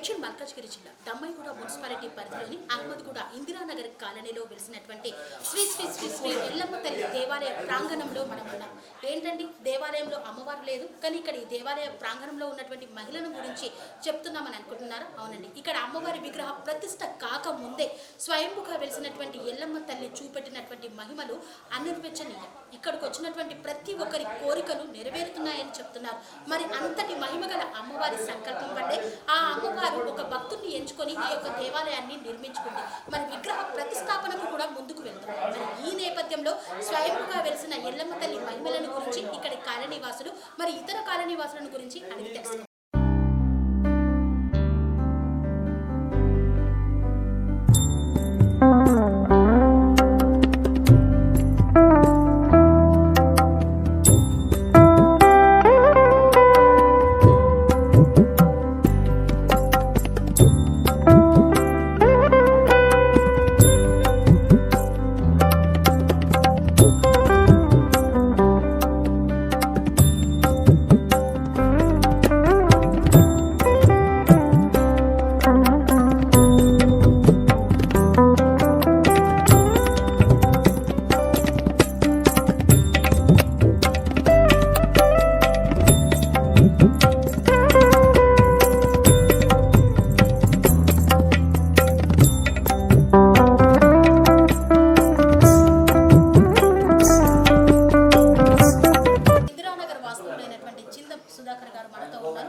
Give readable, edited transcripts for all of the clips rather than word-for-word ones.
మేడ్చల్ మల్కాజ్గిరి జిల్లా దమ్మాయిగూడ మున్సిపాలిటీ పరిధిలోని అహ్మద్గూడ ఇందిరానగర్ కాలనీలో వెలిసినటువంటి శ్రీ శ్రీ శ్రీ శ్రీ ఎల్లమ్మ తల్లి దేవాలయ ప్రాంగణంలో మనం ఉన్నాం. ఏంటండి, దేవాలయంలో అమ్మవారు లేదు, కానీ ఇక్కడ ఈ దేవాలయ ప్రాంగణంలో ఉన్నటువంటి మహిళల గురించి చెప్తున్నామని అనుకుంటున్నారా? అవునండి, ఇక్కడ అమ్మవారి విగ్రహ ప్రతిష్ట కాకముందే స్వయంభుగా వెలిసినటువంటి ఎల్లమ్మ తల్లి చూపెట్టినటువంటి మహిమలు అనిర్వచనీయం. ఇక్కడికి వచ్చినటువంటి ప్రతి ఒక్కరి కోరికలు నెరవేరుతున్నాయని చెప్తున్నారు. మరి అంతటి మహిమగల అమ్మవారి సంకల్పం వల్లే ఆ అమ్మవారు ఒక భక్తుడిని ఎంచుకొని ఈ యొక్క దేవాలయాన్ని నిర్మించుకుంది. మరి విగ్రహ ప్రతిష్టాపనకు కూడా ముందుకు వెళ్తున్నారు. మరి ఈ నేపథ్యంలో స్వయంగా వెలిసిన ఎల్లమ్మ తల్లి మహిమలను గురించి ఇక్కడి కాలనీవాసులు మరి ఇతర కాలనీవాసులను గురించి అడిగి తెలుసుకుంటారు.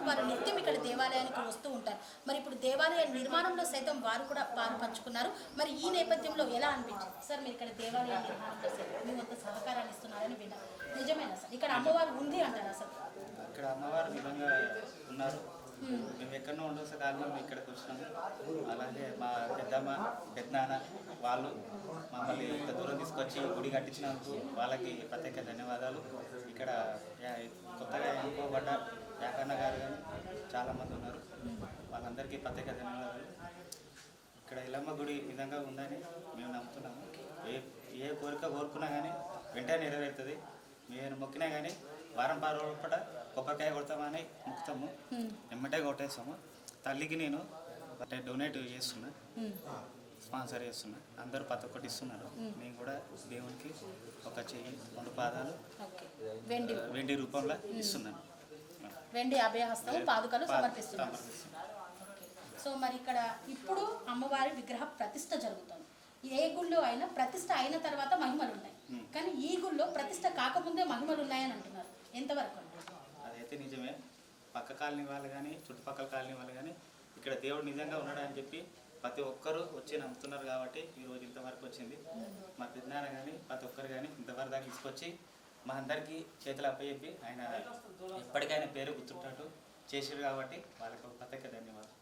వారు నిత్యం ఇక్కడ దేవాలయానికి వస్తూ ఉంటారు. మరి ఇప్పుడు దేవాలయ నిర్మాణంలో సైతం వారు కూడా పాలు పంచుకున్నారు. మరి ఈ నేపథ్యంలో ఎలా అనిపించింది సార్? మీరు ఇక్కడ దేవాలయ నిర్మాణంలో మేము అంత సహకారాన్ని ఇస్తున్నారని విన్నా, నిజమేనా సార్? ఇక్కడ అమ్మవారు ఉంది అంటారా సార్? ఇక్కడ అమ్మవారు నిజంగా ఉన్నారు. మేము ఎక్కడో ఉండొచ్చు కానీ మేము ఇక్కడికి వచ్చినాము. అలాగే మా పెద్దమ్మ పెద్దనాన్న వాళ్ళు మమ్మల్ని ఇంత దూరం తీసుకొచ్చి గుడి కట్టించినందుకు వాళ్ళకి ప్రత్యేక ధన్యవాదాలు. ఇక్కడ కొత్తగా ఎన్నుకోబడ్డ యాకన్న గారు కానీ చాలామంది ఉన్నారు, వాళ్ళందరికీ ప్రత్యేక ధన్యవాదాలు. ఇక్కడ ఎల్లమ్మ గుడి విధంగా ఉందని మేము నమ్ముతున్నాము. ఏ కోరిక కోరుకున్నా కానీ వెంటనే నెరవేరుతుంది. మేము మొక్కినా కానీ వారం 10 రోజుల పూట కొబ్బరికాయ కొడతామని ముక్తాము, ఎమ్మటే కొట్టేస్తాము. తల్లికి నేను డొనేట్ చేస్తున్నా, స్పాన్సర్ చేస్తున్నా. అందరూ ప్రతి ఒక్కటి ఇస్తున్నారు. నేను కూడా దేవునికి ఒక చెయ్యి 2 పాదాలు వెండి రూపంలో ఇస్తున్నాను. వెండి అభయహస్తం పాదుకలు సమర్పిస్తున్నాను. సో మరి ఇక్కడ ఇప్పుడు అమ్మవారి విగ్రహ ప్రతిష్ట జరుగుతుంది. ఏ గుళ్ళో అయినా ప్రతిష్ట అయిన తర్వాత మహిమలు ఉన్నాయి, కానీ ఈ గుళ్ళో ప్రతిష్ట కాకముందే మహిమలు ఉన్నాయని అంటున్నారు. ఎంతవరకు? అదైతే నిజమే. పక్క కాలనీ వాళ్ళు కానీ చుట్టుపక్కల కాలనీ వాళ్ళు కానీ ఇక్కడ దేవుడు నిజంగా ఉన్నాడని చెప్పి ప్రతి ఒక్కరూ వచ్చి నమ్ముతున్నారు. కాబట్టి ఈరోజు ఇంతవరకు వచ్చింది. మా పెద్దనాన్న కానీ ప్రతి ఒక్కరు కానీ ఇంతవరకు దాకా తీసుకొచ్చి మా అందరికీ చేతులు అప్పచెప్పి ఆయన ఎప్పటికైనా పేరు గుర్తుంటాడు చేసారు. కాబట్టి వాళ్ళకు ప్రత్యేక ధన్యవాదాలు.